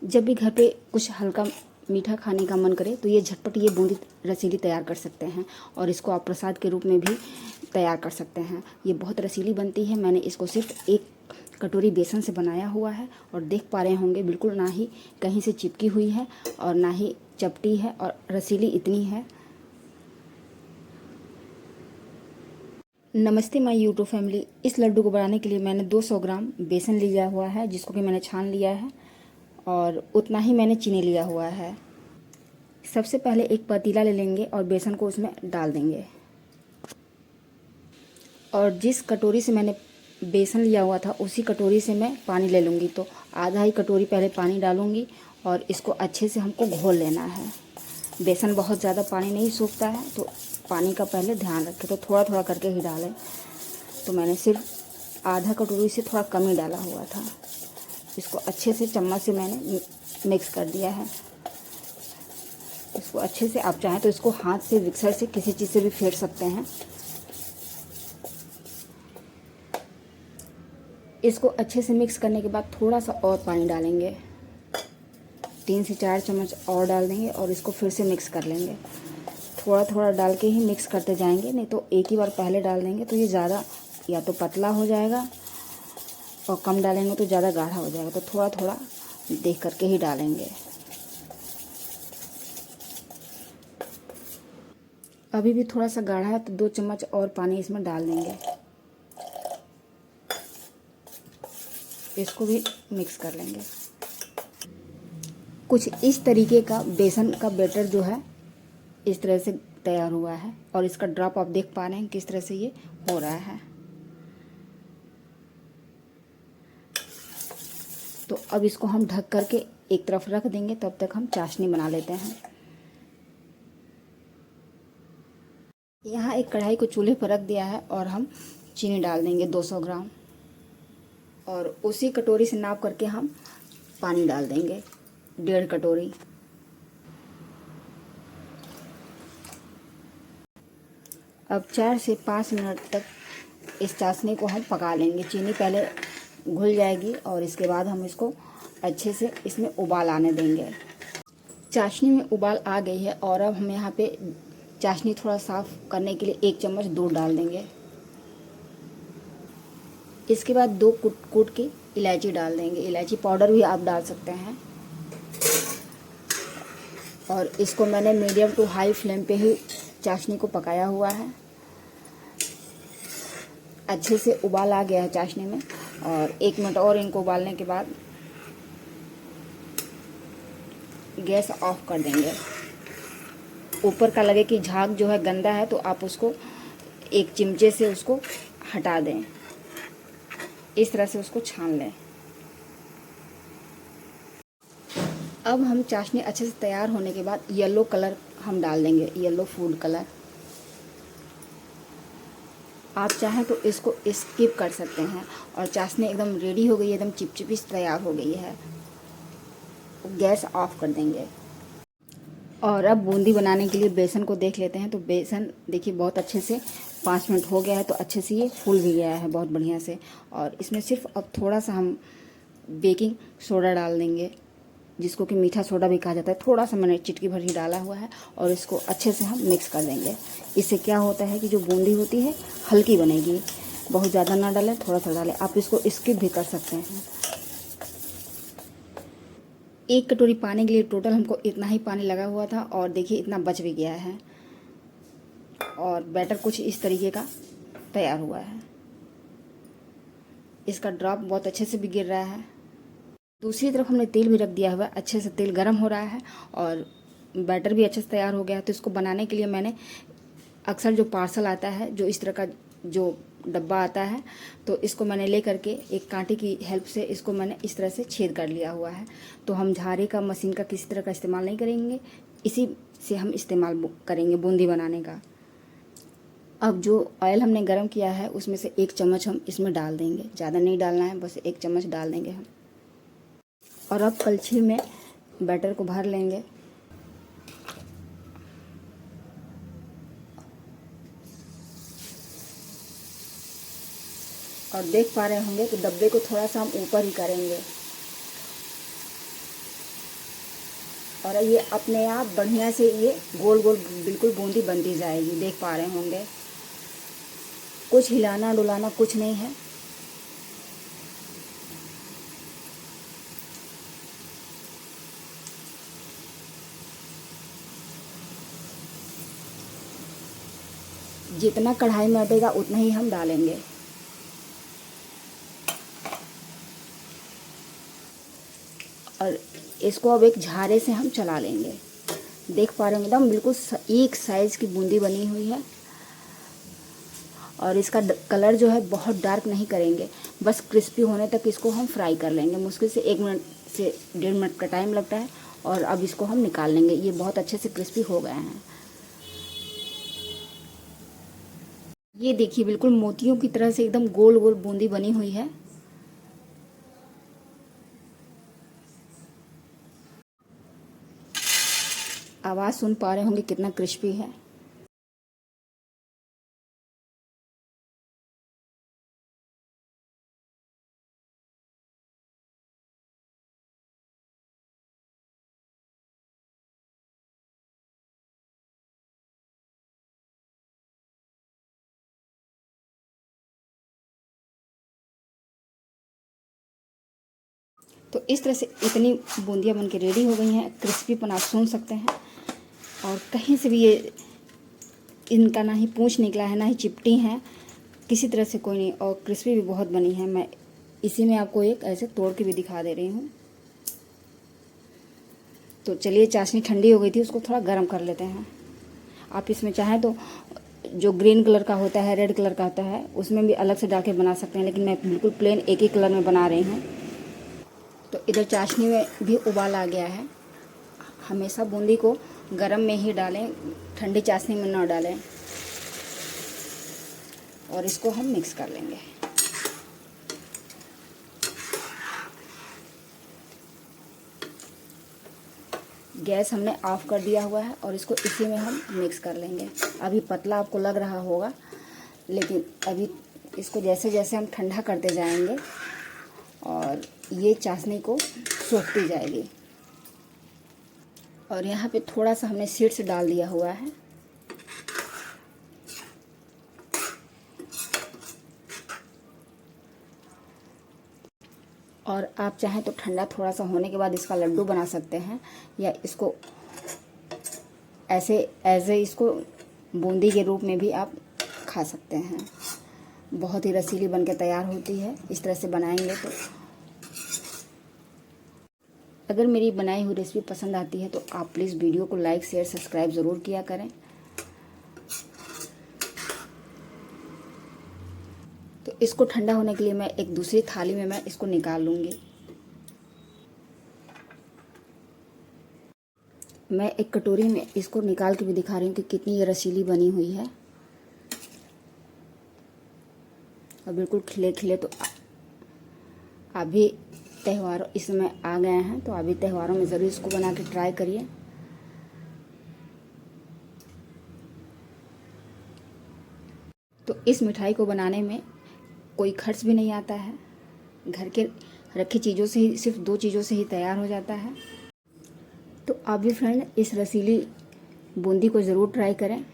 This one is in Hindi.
जब भी घर पे कुछ हल्का मीठा खाने का मन करे तो ये झटपट ये बूंदी रसीली तैयार कर सकते हैं और इसको आप प्रसाद के रूप में भी तैयार कर सकते हैं। ये बहुत रसीली बनती है। मैंने इसको सिर्फ एक कटोरी बेसन से बनाया हुआ है और देख पा रहे होंगे बिल्कुल ना ही कहीं से चिपकी हुई है और ना ही चपटी है और रसीली इतनी है। नमस्ते माय यूट्यूब फैमिली। इस लड्डू को बनाने के लिए मैंने 200 ग्राम बेसन लिया हुआ है जिसको कि मैंने छान लिया है और उतना ही मैंने चीनी लिया हुआ है। सबसे पहले एक पतीला ले लेंगे और बेसन को उसमें डाल देंगे और जिस कटोरी से मैंने बेसन लिया हुआ था उसी कटोरी से मैं पानी ले लूँगी। तो आधा ही कटोरी पहले पानी डालूँगी और इसको अच्छे से हमको घोल लेना है। बेसन बहुत ज़्यादा पानी नहीं सूखता है तो पानी का पहले ध्यान रखें, तो थोड़ा थोड़ा करके ही डालें। तो मैंने सिर्फ आधा कटोरी से थोड़ा कम ही डाला हुआ था। इसको अच्छे से चम्मच से मैंने मिक्स कर दिया है। इसको अच्छे से आप चाहें तो इसको हाथ से, मिक्सर से, किसी चीज़ से भी फेंट सकते हैं। इसको अच्छे से मिक्स करने के बाद थोड़ा सा और पानी डालेंगे, 3 से 4 चम्मच और डाल देंगे और इसको फिर से मिक्स कर लेंगे। थोड़ा थोड़ा डाल के ही मिक्स करते जाएंगे, नहीं तो एक ही बार पहले डाल देंगे तो ये ज़्यादा या तो पतला हो जाएगा और कम डालेंगे तो ज़्यादा गाढ़ा हो जाएगा। तो थोड़ा थोड़ा देख करके ही डालेंगे। अभी भी थोड़ा सा गाढ़ा है तो 2 चम्मच और पानी इसमें डाल देंगे। इसको भी मिक्स कर लेंगे। कुछ इस तरीके का बेसन का बैटर जो है इस तरह से तैयार हुआ है और इसका ड्रॉप आप देख पा रहे हैं किस तरह से ये हो रहा है। तो अब इसको हम ढक करके एक तरफ रख देंगे, तब तक हम चाशनी बना लेते हैं। यहाँ एक कढ़ाई को चूल्हे पर रख दिया है और हम चीनी डाल देंगे 200 ग्राम और उसी कटोरी से नाप करके हम पानी डाल देंगे 1.5 कटोरी। अब 4 से 5 मिनट तक इस चाशनी को हम पका लेंगे। चीनी पहले घुल जाएगी और इसके बाद हम इसको अच्छे से इसमें उबाल आने देंगे। चाशनी में उबाल आ गई है और अब हम यहाँ पे चाशनी थोड़ा साफ़ करने के लिए 1 चम्मच दूध डाल देंगे। इसके बाद 2 कूट की इलायची डाल देंगे। इलायची पाउडर भी आप डाल सकते हैं और इसको मैंने मीडियम टू हाई फ्लेम पे ही चाशनी को पकाया हुआ है। अच्छे से उबाल आ गया है चाशनी में और 1 मिनट और इनको उबालने के बाद गैस ऑफ कर देंगे। ऊपर का लगे कि झाग जो है गंदा है तो आप उसको एक चिमटे से उसको हटा दें, इस तरह से उसको छान लें। अब हम चाशनी अच्छे से तैयार होने के बाद येलो कलर हम डाल देंगे, येलो फूड कलर। आप चाहें तो इसको स्किप कर सकते हैं और चाशनी एकदम रेडी हो गई है, एकदम चिपचिपी तैयार हो गई है। गैस ऑफ कर देंगे और अब बूंदी बनाने के लिए बेसन को देख लेते हैं। तो बेसन देखिए बहुत अच्छे से 5 मिनट हो गया है तो अच्छे से ये फूल भी गया है बहुत बढ़िया से। और इसमें सिर्फ अब थोड़ा सा हम बेकिंग सोडा डाल देंगे, जिसको कि मीठा सोडा भी कहा जाता है। थोड़ा सा मैंने चिटकी भर ही डाला हुआ है और इसको अच्छे से हम मिक्स कर देंगे। इससे क्या होता है कि जो बूंदी होती है हल्की बनेगी। बहुत ज़्यादा ना डालें, थोड़ा सा डालें। आप इसको स्किप भी कर सकते हैं। 1 कटोरी पानी के लिए टोटल हमको इतना ही पानी लगा हुआ था और देखिए इतना बच भी गया है और बैटर कुछ इस तरीके का तैयार हुआ है। इसका ड्रॉप बहुत अच्छे से भी गिर रहा है। दूसरी तरफ हमने तेल भी रख दिया हुआ है, अच्छे से तेल गर्म हो रहा है और बैटर भी अच्छे से तैयार हो गया है। तो इसको बनाने के लिए मैंने अक्सर जो पार्सल आता है, जो इस तरह का जो डब्बा आता है, तो इसको मैंने ले करके एक कांटे की हेल्प से इसको मैंने इस तरह से छेद कर लिया हुआ है। तो हम झारे का, मशीन का किसी तरह का इस्तेमाल नहीं करेंगे, इसी से हम इस्तेमाल करेंगे बूंदी बनाने का। अब जो ऑयल हमने गरम किया है उसमें से 1 चम्मच हम इसमें डाल देंगे। ज़्यादा नहीं डालना है, बस 1 चम्मच डाल देंगे हम। और अब कलछी में बैटर को भर लेंगे। और देख पा रहे होंगे कि डब्बे को थोड़ा सा हम ऊपर ही करेंगे। और ये अपने आप बढ़िया से ये गोल गोल बिल्कुल बूंदी बनती जाएगी। देख पा रहे होंगे, कुछ हिलाना डुलाना कुछ नहीं है। जितना कढ़ाई में अटेगा उतना ही हम डालेंगे। और इसको अब एक झारे से हम चला लेंगे। देख पा रहे हैं एकदम बिल्कुल एक साइज की बूंदी बनी हुई है। और इसका कलर जो है बहुत डार्क नहीं करेंगे, बस क्रिस्पी होने तक इसको हम फ्राई कर लेंगे। मुश्किल से 1 मिनट से 1.5 मिनट का टाइम लगता है। और अब इसको हम निकाल लेंगे। ये बहुत अच्छे से क्रिस्पी हो गए हैं। ये देखिए बिल्कुल मोतियों की तरह से एकदम गोल गोल बूंदी बनी हुई है। आवाज़ सुन पा रहे होंगे कितना क्रिस्पी है। तो इस तरह से इतनी बूंदियाँ बन के रेडी हो गई हैं। क्रिस्पीपन आप सुन सकते हैं। और कहीं से भी ये इनका ना ही पूँछ निकला है ना ही चिपटी हैं, किसी तरह से कोई नहीं। और क्रिस्पी भी बहुत बनी है। मैं इसी में आपको एक ऐसे तोड़ के भी दिखा दे रही हूँ। तो चलिए, चाशनी ठंडी हो गई थी, उसको थोड़ा गर्म कर लेते हैं। आप इसमें चाहें तो जो ग्रीन कलर का होता है, रेड कलर का होता है, उसमें भी अलग से डाल के बना सकते हैं, लेकिन मैं बिल्कुल प्लेन एक ही कलर में बना रही हूँ। तो इधर चाशनी में भी उबाल आ गया है। हमेशा बूंदी को गर्म में ही डालें, ठंडी चाशनी में ना डालें। और इसको हम मिक्स कर लेंगे। गैस हमने ऑफ कर दिया हुआ है और इसको इसी में हम मिक्स कर लेंगे। अभी पतला आपको लग रहा होगा, लेकिन अभी इसको जैसे जैसे हम ठंडा करते जाएंगे और ये चाशनी को सोखती जाएगी। और यहाँ पे थोड़ा सा हमने सीड्स डाल दिया हुआ है। और आप चाहें तो ठंडा थोड़ा सा होने के बाद इसका लड्डू बना सकते हैं, या इसको ऐसे इसको बूंदी के रूप में भी आप खा सकते हैं। बहुत ही रसीली बनके तैयार होती है इस तरह से बनाएंगे तो। अगर मेरी बनाई हुई रेसिपी पसंद आती है तो आप प्लीज़ वीडियो को लाइक शेयर सब्सक्राइब ज़रूर किया करें। तो इसको ठंडा होने के लिए मैं एक दूसरी थाली में मैं इसको निकाल लूँगी। मैं एक कटोरी में इसको निकाल के भी दिखा रही हूँ कि कितनी ये रसीली बनी हुई है। और बिल्कुल खिले खिले। तो अभी त्यौहार इसमें आ गए हैं, तो अभी त्योहारों में ज़रूर इसको बना के ट्राई करिए। तो इस मिठाई को बनाने में कोई खर्च भी नहीं आता है। घर के रखी चीज़ों से ही, सिर्फ 2 चीज़ों से ही तैयार हो जाता है। तो आप भी फ्रेंड इस रसीली बूंदी को ज़रूर ट्राई करें।